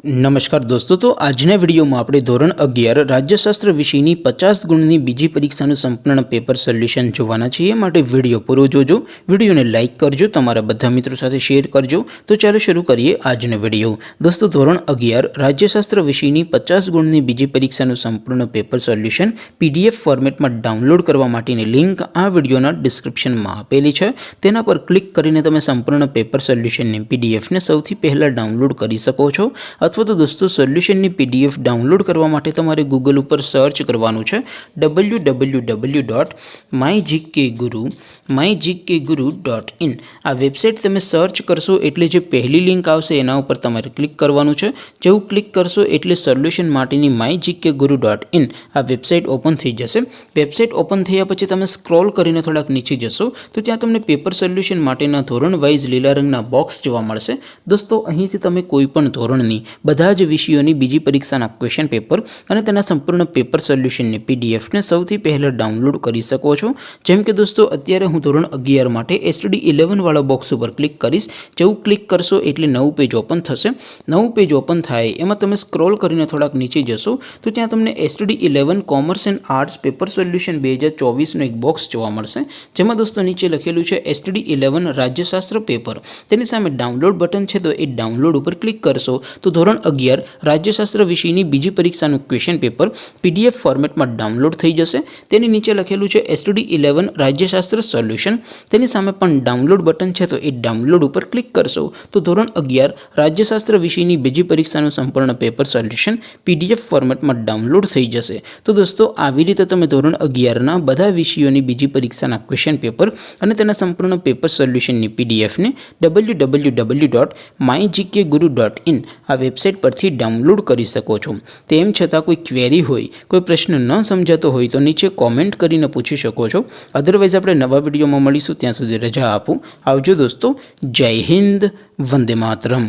नमस्कार दोस्तों, तो આજના વિડીયોમાં આપણે ધોરણ 11 રાજ્યશાસ્ત્ર વિષયની 50 ગુણની બીજી પરીક્ષાનું સંપૂર્ણ પેપર સોલ્યુશન જોવાના છીએ। માટે વિડીયો પૂરો જોજો, વિડીયોને લાઇક કરજો, તમારા બધા મિત્રો સાથે શેર કરજો। તો ચાલો શરૂ કરીએ આજનો વિડીયો। દોસ્તો, ધોરણ 11 રાજ્યશાસ્ત્ર વિષયની 50 ગુણની બીજી પરીક્ષાનું સંપૂર્ણ પેપર સોલ્યુશન PDF ફોર્મેટમાં ડાઉનલોડ કરવા માટેની લિંક આ વિડીયોના ડિસ્ક્રિપ્શનમાં આપેલી છે। તેના પર ક્લિક કરીને તમે સંપૂર્ણ પેપર સોલ્યુશનની PDF ને સૌથી પહેલા ડાઉનલોડ કરી શકો છો। अथवा तो दोस्तों सोल्यूशन PDF डाउनलॉड करवा माटे तमारे गूगल पर सर्च करवानुं छे www.mygkguru.in। आ वेबसाइट तमे सर्च करशो एटले जे पहली लिंक आवशे एना उपर तमारे क्लिक करवानुं छे। जेवुं क्लिक करशो एटले सोल्यूशन माटेनी mygkguru.in आ वेबसाइट ओपन थई जशे। वेबसाइट ओपन थया पछी तमे स्क्रॉल करीने थोड़ाक नीचे जशो तो त्यां तमने पेपर सोल्यूशन माटेना धोरण वाइज लीला रंगना बॉक्स जोवा मळशे। दोस्तों, અહીંથી તમે કોઈ પણ ધોરણની બધા જ વિષયોની બીજી પરીક્ષાના ક્વેશ્ચન પેપર અને તેના સંપૂર્ણ પેપર સોલ્યુશનની PDF ને સૌથી પહેલા ડાઉનલોડ કરી શકો છો। જેમ કે દોસ્તો, અત્યારે હું ધોરણ 11 માટે STD 11 વાળા બોક્સ ઉપર ક્લિક કરીશ। જેવું ક્લિક કરશો એટલે નવું પેજ ઓપન થશે। નવું પેજ ઓપન થાય એમાં તમે સ્ક્રોલ કરીને થોડાક નીચે જશો તો ત્યાં તમને STD 11 commerce and arts paper solution 2024 નું એક બોક્સ જોવા મળશે। જેમાં દોસ્તો નીચે લખેલું છે STD 11 રાજ્યશાસ્ત્ર પેપર। તેની સામે ડાઉનલોડ બટન છે, તો એ ડાઉનલોડ ઉપર ક્લિક કરશો તો ધોરણ 11 રાજ્યશાસ્ત્ર વિષયની બીજી પરીક્ષાનું ક્વેશ્ચન પેપર PDF ફોર્મેટમાં ડાઉનલોડ થઈ જશે। તેની નીચે લખેલું છે STD 11 રાજ્યશાસ્ત્ર સોલ્યુશન। તેની સામે પણ ડાઉનલોડ બટન છે, તો એ ડાઉનલોડ ઉપર ક્લિક કરશો તો ધોરણ 11 રાજ્યશાસ્ત્ર વિષયની બીજી પરીક્ષાનું સંપૂર્ણ પેપર સોલ્યુશન PDF ફોર્મેટમાં ડાઉનલોડ થઈ જશે। તો દોસ્તો, આવી રીતે તમે ધોરણ 11ના બધા વિષયોની બીજી પરીક્ષાના ક્વેશ્ચન પેપર અને તેના સંપૂર્ણ પેપર સોલ્યુશનની PDF ને www.mygkguru.in આ વેબસાઇટ પરથી ડાઉનલોડ કરી શકો છો। તેમ છતાં કોઈ ક્વેરી હોય, કોઈ પ્રશ્ન ન સમજાતો હોય તો નીચે કોમેન્ટ કરીને પૂછી શકો છો। અધરવાઇઝ આપણે નવા વિડીયોમાં મળીશું, ત્યાં સુધી રજા આપો। આવજો દોસ્તો, જય હિન્દ, વંદે માતરમ।